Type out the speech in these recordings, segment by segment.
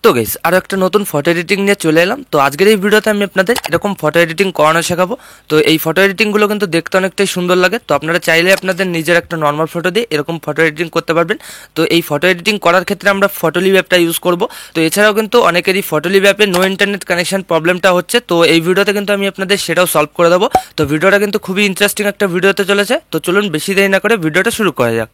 তো গাইস আরো একটা নতুন ফটো এডিটিং নিয়ে চলে এলাম। তো আজকের এই ভিডিওতে আমি আপনাদের এরকম ফটো এডিটিং করানো শেখাবো। তো এই ফটো এডিটিং গুলো কিন্তু দেখতে অনেকটাই সুন্দর লাগে। তো আপনারা চাইলে আপনাদের নিজের একটা নর্মাল ফটো দিয়ে এরকম ফটো এডিটিং করতে পারবেন। তো এই ফটো এডিটিং করার ক্ষেত্রে আমরা ফটোলিভ অ্যাপটা ইউজ করব। তো এছাড়াও কিন্তু অনেকেরই ফটোলিভ অ্যাপে নো ইন্টারনেট কানেকশন প্রবলেমটা হচ্ছে। তো এই ভিডিওতে কিন্তু আমি আপনাদের সেটাও সলভ করে দেবো। তো ভিডিওটা কিন্তু খুবই ইন্টারেস্টিং একটা ভিডিওতে চলেছে। তো চলুন বেশি দেরি না করে ভিডিওটা শুরু করা যাক।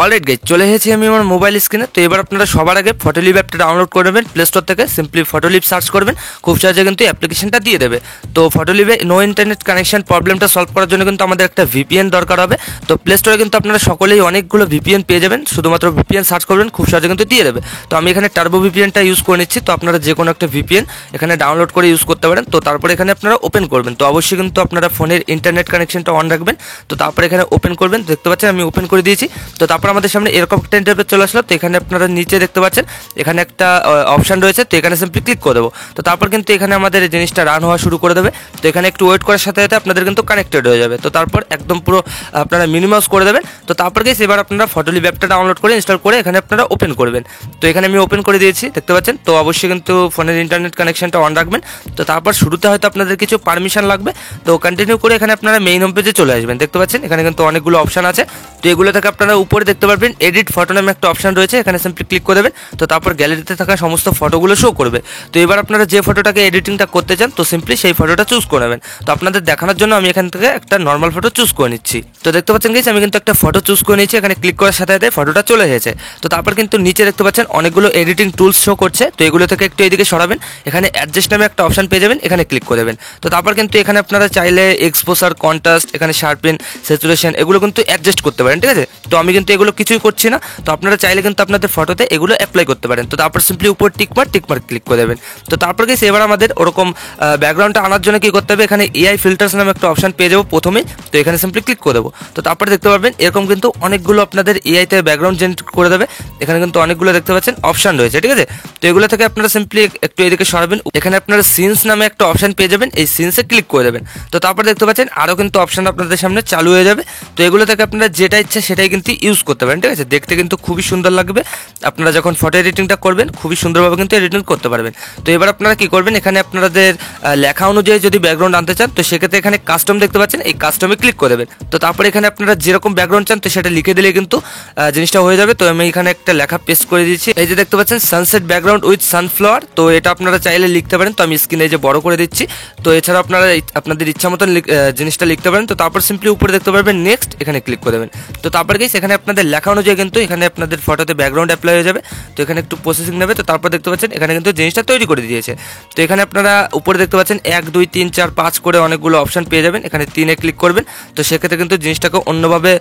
অলরাইট গাইস, চলে এসেছি আমি আমার মোবাইল স্ক্রিনে। তো এবার আপনারা সবার আগে ফটোলিভ অ্যাপটা ডাউনলোড করে নেবেন প্লে স্টোর থেকে। সিম্পলি ফটোলিভ সার্চ করবেন, খুব সহজে কিন্তু অ্যাপ্লিকেশনটা দিয়ে দেবে। তো ফটোলিভে নো ইন্টারনেট কানেকশন প্রবলেমটা সলভ করার জন্য কিন্তু আমাদের একটা ভিপিএন দরকার হবে। তো প্লে স্টোরে কিন্তু আপনারা সকলেই অনেকগুলো ভিপিএন পেয়ে যাবেন, শুধুমাত্র ভিপিএন সার্চ করবেন, খুব সহজে কিন্তু দিয়ে দেবে। তো আমি এখানে টার্বো ভিপিএনটা ইউজ করে নিচ্ছি। তো আপনারা যে কোনো একটা ভিপিএন এখানে ডাউনলোড করে ইউজ করতে পারেন। তো তারপরে এখানে আপনারা ওপেন করবেন। তো অবশ্যই কিন্তু আপনারা ফোনের ইন্টারনেট কানেকশনটা অন রাখবেন। তো তারপরে এখানে ওপেন করবেন, দেখতে পাচ্ছেন আমি ওপেন করে দিয়েছি। তো তারপর আমাদের সামনে এরকম একটা ইন্টারফেস চলে আসলো। তো এখানে আপনারা নিচে দেখতে পাচ্ছেন এখানে একটা অপশন রয়েছে। তো এখানে সিম্পলি ক্লিক করে দেবো। তো তারপর কিন্তু এখানে আমাদের এই জিনিসটা রান হওয়া শুরু করে দেবে। তো এখানে একটু ওয়েট করার সাথে সাথে আপনাদের কিন্তু কানেক্টেড হয়ে যাবে। তো তারপর একদম পুরো আপনারা মিনিমাইজ করে দেবেন। তো তারপর গেছে এবার আপনারা ফটোলিভ অ্যাপটা ডাউনলোড করে ইনস্টল করে এখানে আপনারা ওপেন করবেন। তো এখানে আমি ওপেন করে দিয়েছি, দেখতে পাচ্ছেন। তো অবশ্যই কিন্তু ফোনের ইন্টারনেট কানেকশনটা অন রাখবেন। তো তারপর শুরুতে হয়তো আপনাদের কিছু পারমিশন লাগবে। তো কন্টিনিউ করে এখানে আপনারা মেইন হোম পেজে চলে আসবেন। দেখতে পাচ্ছেন এখানে কিন্তু অনেকগুলো অপশন আছে। তো এগুলো থেকে আপনারা উপরে দেখতে পারবেন এডিট ফটো নামে একটা অপশন রয়েছে, এখানে সিম্পলি ক্লিক করে দেবেন। তো তারপর গ্যালারিতে থাকা সমস্ত ফটোগুলো শো করবে। তো এবার আপনারা যে ফটোটাকে এডিটিংটা করতে চান তো সিম্পলি সেই ফটোটা চুজ করে নেবেন। তো আপনাদের দেখানোর জন্য আমি এখান থেকে একটা নর্মাল ফটো চুজ করে নিচ্ছি। তো দেখতে পাচ্ছেন গাইস আমি কিন্তু একটা ফটো চুজ করে নিচ্ছি। এখানে ক্লিক করার সাথে সাথে ফটোটা চলে এসেছে। তো তারপর কিন্তু নিচে দেখতে পাচ্ছেন অনেকগুলো এডিটিং টুলস শো করছে। তো এগুলো থেকে একটু এদিকে সরাবেন, এখানে অ্যাডজাস্ট নামে একটা অপশন পেয়ে যাবেন, এখানে ক্লিক করে দেবেন। তো তারপর কিন্তু এখানে আপনারা চাইলে এক্সপোজার, কন্ট্রাস্ট, এখানে শার্পেন, স্যাচুরেশন এগুলো কিন্তু অ্যাডজাস্ট করতে পারেন, ঠিক আছে। তো আমি কিন্তু এগুলো কিছুই করছি না। তো আপনারা চাইলে কিন্তু আপনাদের ফটোতে এগুলো অ্যাপ্লাই করতে পারেন। তো তারপর সিম্পলি উপর টিকমার্ক ক্লিক করে দেবেন। তো তারপর গেছে এবার আমাদের ওরকম ব্যাকগ্রাউন্ডটা আনার জন্য কি করতে হবে, এখানে এআই ফিল্টার্স নামে একটা অপশন পেয়ে যাবো প্রথমেই। তো এখানে সিম্পলি ক্লিক করে দেবো। তো তারপরে দেখতে পারবেন এরকম কিন্তু অনেকগুলো আপনাদের এআইতে ব্যাকগ্রাউন্ড জেনারেট করে দেবে। এখানে কিন্তু অনেকগুলো দেখতে পাচ্ছেন অপশন রয়েছে, ঠিক আছে। তো এগুলো থেকে আপনারা সিম্পলি একটু এদিকে সরাবেন, এখানে আপনারা সিনস নামে একটা অপশন পেয়ে যাবেন, এই সিনসে ক্লিক করে দেবেন। তো তারপর দেখতে পাচ্ছেন আরও কিন্তু অপশন আপনাদের সামনে চালু হয়ে যাবে। তো এগুলো থেকে আপনারা যেটা ইচ্ছা সেটাই কিন্তু ইউজ করতে পারেন, ঠিক আছে। দেখতে কিন্তু খুবই সুন্দর লাগবে। আপনারা যখন ফটো এডিটিংটা করবেন খুবই সুন্দরভাবে কিন্তু এডিটিং করতে পারবেন। তো এবার আপনারা কি করবেন, এখানে আপনাদের লেখা অনুযায়ী যদি ব্যাকগ্রাউন্ড আনতে চান তো সেক্ষেত্রে এখানে কাস্টম দেখতে পাচ্ছেন, এই কাস্টমে ক্লিক করে দেবেন। তো তারপরে এখানে আপনারা যেরকম ব্যাকগ্রাউন্ড চান তো সেটা লিখে দিলে কিন্তু জিনিসটা হয়ে যাবে। তো আমি এখানে একটা লেখা পেস্ট করে দিচ্ছি। এই যে দেখতে পাচ্ছেন সানসেট ব্যাকগ্রাউন্ড উইথ সানফ্লাওয়ার। তো এটা আপনারা চাইলে লিখতে পারেন। তো আমি স্ক্রিনে যে বড় করে দিচ্ছি। তো এছাড়া আপনারা আপনাদের ইচ্ছা মতন জিনিসটা লিখতে পারেন। তো তারপর সিম্পলি উপরে দেখতে পারবেন নেক্সট, এখানে ক্লিক করে দেবেন। তো তারপর গেছে এখানে আপনাদের লেখা অনুযায়ী কিন্তু এখানে আপনাদের ফটোতে ব্যাকগ্রাউন্ড অ্যাপ্লাই হয়ে যাবে। তো এখানে একটু প্রসেসিং নেবে। তো তারপর দেখতে পাচ্ছেন এখানে কিন্তু জিনিসটা তৈরি করে দিয়েছে। তো এখানে আপনারা উপরে দেখতে পাচ্ছেন 1 2 3 4 5 করে অনেকগুলো অপশন পেয়ে যাবেন। এখানে 3-এ ক্লিক করবেন। তো সেক্ষেত্রে কিন্তু জিনিসটাকে অন্যভাবে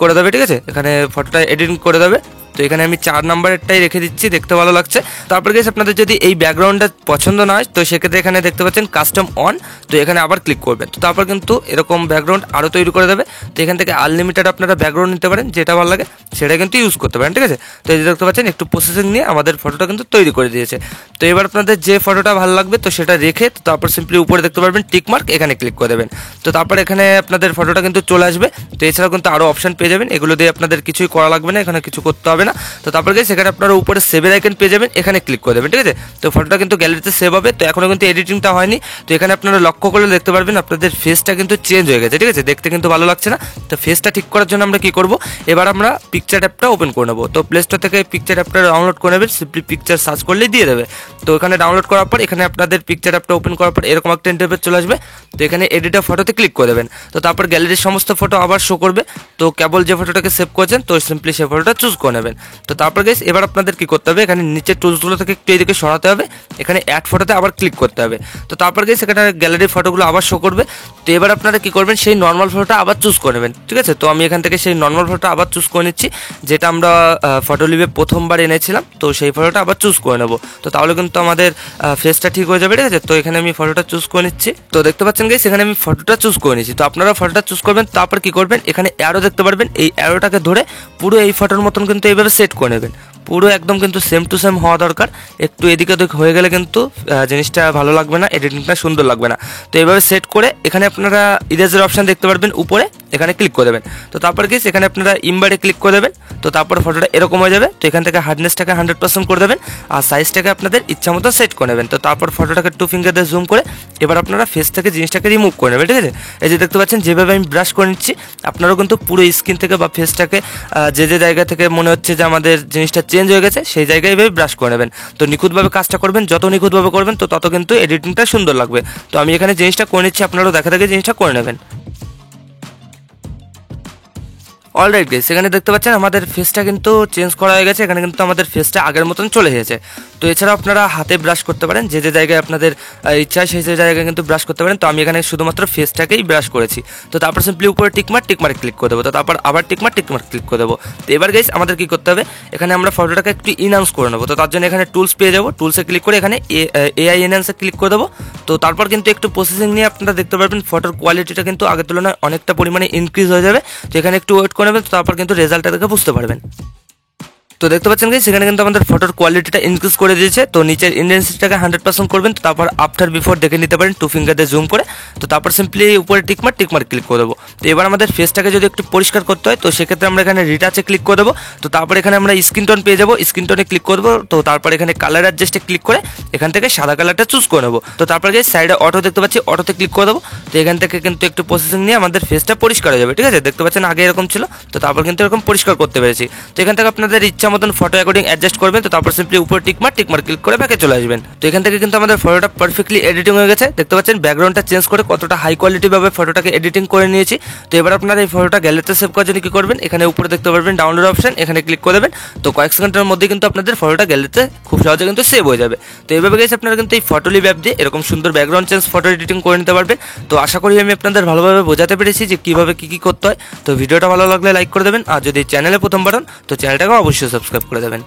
করে দেবে, ঠিক আছে। এখানে ফটোটা এডিটিং করে দেবে। তো এখানে আমি 4 নাম্বারেরটাই রেখে দিচ্ছি, দেখতে ভালো লাগছে। তারপর গেছে আপনাদের যদি এই ব্যাকগ্রাউন্ডটা পছন্দ না হয় তো সেক্ষেত্রে এখানে দেখতে পাচ্ছেন কাস্টম অন। তো এখানে আবার ক্লিক করবেন। তো তারপর কিন্তু এরকম ব্যাকগ্রাউন্ড আরও তৈরি করে দেবে। তো এখান থেকে আনলিমিটেড আপনারা ব্যাকগ্রাউন্ড নিতে পারেন, যেটা ভালো লাগে সেটা কিন্তু ইউজ করতে পারেন, ঠিক আছে। তো এই যে দেখতে পাচ্ছেন একটু প্রসেসিং নিয়ে আমাদের ফটোটা কিন্তু তৈরি করে দিয়েছে। তো এবার আপনাদের যে ফটোটা ভালো লাগবে তো সেটা রেখে তো তারপর সিম্পলি উপরে দেখতে পারবেন টিকমার্ক, এখানে ক্লিক করে দেবেন। তো তারপর এখানে আপনাদের ফটোটা কিন্তু চলে আসবে। তো এছাড়াও কিন্তু আরও অপশন পেয়ে যাবেন, এগুলো দিয়ে আপনাদের কিছুই করা লাগবে না, এখানে কিছু করতে হবে না। তো তারপর সেখানে আপনারা উপরে সেভের আইকন পেয়ে যাবেন, এখানে ক্লিক করে দেবেন, ঠিক আছে। তো ফটোটা কিন্তু গ্যালারিতে সেভ হবে। তো এখনো কিন্তু এডিটিংটা হয়নি। তো এখানে আপনারা লক্ষ্য করলে দেখতে পারবেন আপনাদের ফেসটা কিন্তু চেঞ্জ হয়ে গেছে, ঠিক আছে। দেখতে কিন্তু ভালো লাগছে না। তো ফেসটা ঠিক করার জন্য আমরা কি করব, এবার আমরা পিকচার অ্যাপটা ওপেন করে নেবো। তো প্লে স্টোর থেকে পিকচার অ্যাপটা ডাউনলোড করে নেবেন, সিম্পলি পিকচার সার্চ করলেই দিয়ে দেবে। তো এখানে ডাউনলোড করার পর এখানে আপনাদের পিকচার অ্যাপটা ওপেন করার পর এরকম একটা ইন্টারফেস চলে আসবে। তো এখানে এডিট ফটোতে ক্লিক করে দেবেন। তো তারপর গ্যালারির সমস্ত ফটো আবার শো করবে। তো কেবল যে ফটোটাকে সেভ করেছেন তো সিম্পলি সেই ফটোটা চুজ করে নেবেন। তো তারপর গেছে এবার আপনাদের কি করতে হবে, এখানে নিচের টুলসগুলো থেকে একটু এদিকে সরাতে হবে, এখানে অ্যাড ফটোতে আবার ক্লিক করতে হবে। তো তারপর গিয়ে সেখানে গ্যালারির ফটোগুলো আবার শো করবে। তো এবার আপনারা কি করবেন, সেই নর্মাল ফটোটা আবার চুজ করে নেবেন, ঠিক আছে। তো আমি এখান থেকে সেই নর্মাল ফটোটা আবার চুজ করে নিচ্ছি, যেটা আমরা ফটোলিভে প্রথমবার এনেছিলাম। তো সেই ফটোটা আবার চুজ করে নেবো। তো তাহলে কিন্তু আমাদের ফেসটা ঠিক হয়ে যাবে, ঠিক আছে। তো এখানে আমি ফটোটা চুজ করে নিচ্ছি। তো দেখতে পাচ্ছেন গাইস এখানে আমি ফটোটা চুজ করে নিচ্ছি। তো আপনারা ফটোটা চুজ করবেন, তারপর কি করবেন, এখানে অ্যারো দেখতে পারবেন, এই অ্যারোটাকে ধরে পুরো এই ফটোর মতন কিন্তু এইভাবে সেট করে নেবেন। পুরো একদম কিন্তু সেম টু সেম হওয়া দরকার। একটু এদিকে ওদিকে হয়ে গেলে কিন্তু জিনিসটা ভালো লাগবে না, এডিটিংটা সুন্দর লাগবে না। তো এইভাবে সেট করে এখানে আপনারা ইরেজের অপশন দেখতে পারবেন উপরে, এখানে ক্লিক করে দেবেন। তো তারপর গেস এখানে আপনারা ইমবারে ক্লিক করে দেবেন। তো তারপর ফটোটা এরকম হয়ে যাবে। তো এখান থেকে হার্ডনেসটাকে 100% করে দেবেন আর সাইজটাকে আপনাদের ইচ্ছা মতো সেট করে নেবেন। তো তারপর ফটোটাকে 2 ফিঙ্গার দিয়ে জুম করে এবার আপনারা ফেস থেকে জিনিসটাকে রিমুভ করে নেবেন, ঠিক আছে। এই যে দেখতে পাচ্ছেন যেভাবে আমি ব্রাশ করে নিচ্ছি, আপনারাও কিন্তু পুরো স্কিন থেকে বা ফেসটাকে যে জায়গা থেকে মনে হচ্ছে যে আমাদের জিনিসটা চেঞ্জ হয়ে গেছে সেই জায়গায় এভাবে ব্রাশ করে নেবেন। তো নিখুঁতভাবে কাজটা করবেন, যত নিখুঁতভাবে করবেন তো তত কিন্তু এডিটিংটা সুন্দর লাগবে। তো আমি এখানে জিনিসটা করে নিচ্ছি, আপনারাও দেখা দেখে জিনিসটা করে নেবেন। অলরাইট গাইস, এখানে দেখতে পাচ্ছেন আমাদের ফেসটা কিন্তু চেঞ্জ করা হয়ে গেছে। এখানে কিন্তু আমাদের ফেসটা আগের মতন চলে এসেছে। তো এছাড়াও আপনারা হাতে ব্রাশ করতে পারেন, যে জায়গায় আপনাদের ইচ্ছা সেই জায়গায় কিন্তু ব্রাশ করতে পারেন। তো আমি এখানে শুধুমাত্র ফেসটাকেই ব্রাশ করেছি। তো তারপর সিম্পলি উপরে টিকমার্ক ক্লিক করে দেবো। তো তারপর আবার টিকমার্ক ক্লিক করে দেবো। তো এবার গাইস আমাদের কি করতে হবে, এখানে আমরা ফটোটাকে একটু ইনহান্স করে নেবো। তো তার জন্য এখানে টুলস পেয়ে যাবো, টুলসে ক্লিক করে এখানে এআই এনহ্যান্সে ক্লিক করে দেবো। তো তারপর কিন্তু একটু প্রসেসিং নিয়ে আপনারা দেখতে পারবেন ফটোর কোয়ালিটিটা কিন্তু আগের তুলনায় অনেকটা পরিমাণে ইনক্রিজ হয়ে যাবে। তো এখানে একটু ওয়েট করে নেবেন, তো তারপর কিন্তু রেজাল্টটা দেখে বুঝতে পারবেন। তো দেখতে পাচ্ছেন কি সেখানে কিন্তু আমাদের ফটোর কোয়ালিটিটা ইনক্রিজ করে দিয়েছে। তো নিচের ইন্টেন্সিটিটাকে 100% করবেন। তো তারপর আফটার বিফোর দেখে নিতে পারেন 2 ফিঙ্গার দিয়ে জুম করে। তো তারপর সিম্পলি উপরে টিকমার্ক ক্লিক করে দেবো। তো এবার আমাদের ফেসটাকে যদি একটু পরিষ্কার করতে হয় তো সেক্ষেত্রে আমরা এখানে রিটাচে ক্লিক করে দেবো। তো তারপর এখানে আমরা স্কিন টোন পেয়ে যাবো, স্কিন টোনে ক্লিক করবো। তো তারপর এখানে কালার অ্যাডজাস্টে ক্লিক করে এখান থেকে সাদা কালারটা চুজ করে নেবো। তো তারপর গিয়ে সাইডে অটো দেখতে পাচ্ছি, অটোতে ক্লিক করে দেবো। তো এখান থেকে কিন্তু একটু প্রসেসিং নিয়ে আমাদের ফেসটা পরিষ্কার হয়ে যাবে, ঠিক আছে। দেখতে পাচ্ছেন আগে এরকম ছিল, তো তারপর কিন্তু এরকম পরিষ্কার করতে পেরেছি। তো এখান থেকে আপনাদের ইচ্ছা মতন ফটো অ্যাকর্ডিং অ্যাডজাস্ট করবেন। তো তারপর সিম্পলি উপরে টিকমার্ক ক্লিক করে ব্যাকে চলে আসবেন। তো এখান থেকে কিন্তু আমাদের ফটোটা পারফেক্টলি এডিটিং হয়ে গেছে। দেখতে পাচ্ছেন ব্যাকগ্রাউন্ডটা চেঞ্জ করে কতটা হাই কোয়ালিটি ভাবে ফটোটাকে এডিটিং করে নিয়েছি। তো এবার আপনারা এই ফটোটা গ্যালারিতে সেভ করার জন্য কি করবেন, এখানে উপরে দেখতে পারবেন ডাউনলোড অপশন, এখানে ক্লিক করে দেবেন। তো কয়েক সেকেন্ডের মধ্যে কিন্তু আপনাদের ফটোটা গ্যালারিতে খুব সহজে কিন্তু সেভ হয়ে যাবে। তো এইভাবে গেছে আপনারা কিন্তু এই ফটোলিপ অ্যাপ দিয়ে এরকম সুন্দর ব্যাকগ্রাউন্ড চেঞ্জ ফটো এডিটিং করে নিতে পারবেন। তো আশা করি আমি আপনাদের ভালোভাবে বোঝাতে পেরেছি যে কীভাবে কী করতে হয়। তো ভিডিওটা ভালো লাগলে লাইক করে দেবেন, আর যদি চ্যানেলে প্রথমবার হন তো চ্যানেলটাকে অবশ্যই সাবস্ক্রাইব করে দেবেন।